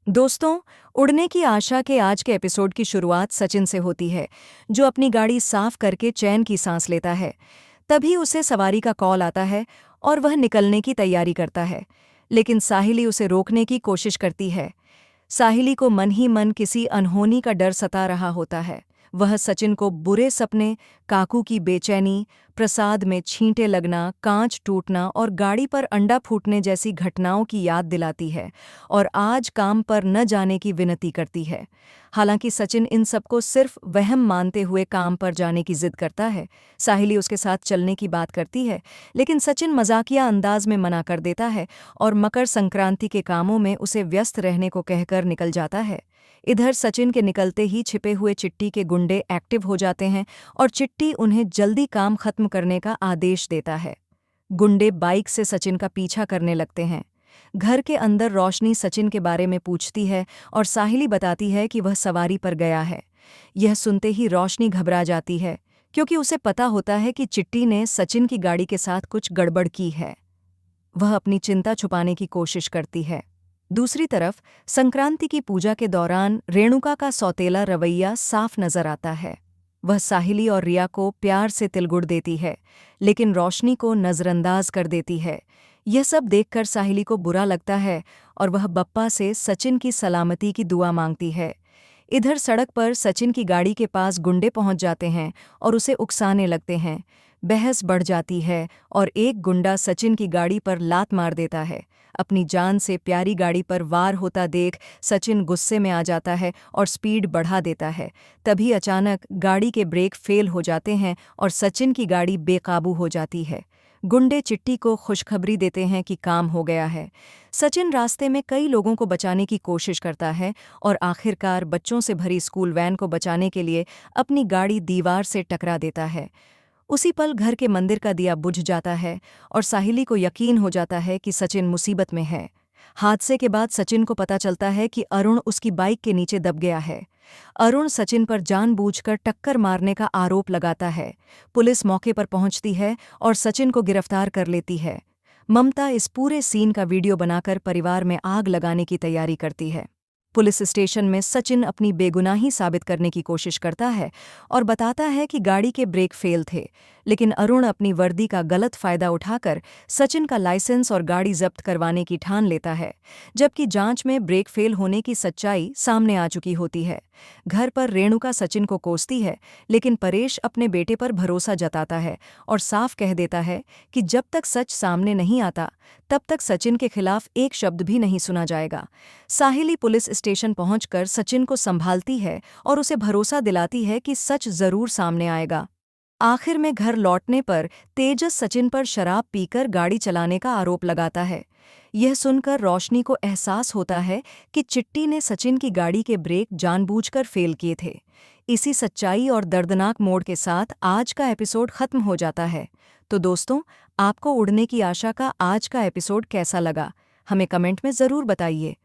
दोस्तों, उड़ने की आशा के आज के एपिसोड की शुरुआत सचिन से होती है, जो अपनी गाड़ी साफ करके चैन की सांस लेता है। तभी उसे सवारी का कॉल आता है और वह निकलने की तैयारी करता है। लेकिन साहिली उसे रोकने की कोशिश करती है। साहिली को मन ही मन किसी अनहोनी का डर सता रहा होता है। वह सचिन को बुरे सपने, काकू की बेचैनी, प्रसाद में छींटे लगना, कांच टूटना और गाड़ी पर अंडा फूटने जैसी घटनाओं की याद दिलाती है और आज काम पर न जाने की विनती करती है। हालांकि सचिन इन सबको सिर्फ वहम मानते हुए काम पर जाने की जिद करता है। साहिली उसके साथ चलने की बात करती है, लेकिन सचिन मजाकिया अंदाज में मना कर देता है और मकर संक्रांति के कामों में उसे व्यस्त रहने को कहकर निकल जाता है। इधर सचिन के निकलते ही छिपे हुए चिट्टी के गुंडे एक्टिव हो जाते हैं और चिट्टी उन्हें जल्दी काम खत्म करने का आदेश देता है। गुंडे बाइक से सचिन का पीछा करने लगते हैं। घर के अंदर रोशनी सचिन के बारे में पूछती है और साहिली बताती है कि वह सवारी पर गया है। यह सुनते ही रोशनी घबरा जाती है, क्योंकि उसे पता होता है कि चिट्टी ने सचिन की गाड़ी के साथ कुछ गड़बड़ की है। वह अपनी चिंता छुपाने की कोशिश करती है। दूसरी तरफ संक्रांति की पूजा के दौरान रेणुका का सौतेला रवैया साफ नजर आता है। वह साहिली और रिया को प्यार से तिलगुड़ देती है, लेकिन रोशनी को नजरअंदाज कर देती है। यह सब देखकर साहिली को बुरा लगता है और वह बप्पा से सचिन की सलामती की दुआ मांगती है। इधर सड़क पर सचिन की गाड़ी के पास गुंडे पहुंच जाते हैं और उसे उकसाने लगते हैं। बहस बढ़ जाती है और एक गुंडा सचिन की गाड़ी पर लात मार देता है। अपनी जान से प्यारी गाड़ी पर वार होता देख सचिन गुस्से में आ जाता है और स्पीड बढ़ा देता है। तभी अचानक गाड़ी के ब्रेक फेल हो जाते हैं और सचिन की गाड़ी बेकाबू हो जाती है। गुंडे चिट्टी को खुशखबरी देते हैं कि काम हो गया है। सचिन रास्ते में कई लोगों को बचाने की कोशिश करता है और आखिरकार बच्चों से भरी स्कूल वैन को बचाने के लिए अपनी गाड़ी दीवार से टकरा देता है। उसी पल घर के मंदिर का दिया बुझ जाता है और साहिली को यकीन हो जाता है कि सचिन मुसीबत में है। हादसे के बाद सचिन को पता चलता है कि अरुण उसकी बाइक के नीचे दब गया है। अरुण सचिन पर जानबूझकर टक्कर मारने का आरोप लगाता है। पुलिस मौके पर पहुंचती है और सचिन को गिरफ्तार कर लेती है। ममता इस पूरे सीन का वीडियो बनाकर परिवार में आग लगाने की तैयारी करती है। पुलिस स्टेशन में सचिन अपनी बेगुनाही साबित करने की कोशिश करता है और बताता है कि गाड़ी के ब्रेक फेल थे, लेकिन अरुण अपनी वर्दी का गलत फायदा उठाकर सचिन का लाइसेंस और गाड़ी जब्त करवाने की ठान लेता है, जबकि जांच में ब्रेक फेल होने की सच्चाई सामने आ चुकी होती है। घर पर रेणुका सचिन को कोसती है, लेकिन परेश अपने बेटे पर भरोसा जताता है और साफ कह देता है कि जब तक सच सामने नहीं आता तब तक सचिन के खिलाफ एक शब्द भी नहीं सुना जाएगा। साहिली पुलिस स्टेशन पहुंचकर सचिन को संभालती है और उसे भरोसा दिलाती है कि सच जरूर सामने आएगा। आखिर में घर लौटने पर तेजस सचिन पर शराब पीकर गाड़ी चलाने का आरोप लगाता है। यह सुनकर रोशनी को एहसास होता है कि चिट्टी ने सचिन की गाड़ी के ब्रेक जानबूझकर फेल किए थे। इसी सच्चाई और दर्दनाक मोड़ के साथ आज का एपिसोड खत्म हो जाता है। तो दोस्तों, आपको उड़ने की आशा का आज का एपिसोड कैसा लगा? हमें कमेंट में ज़रूर बताइए।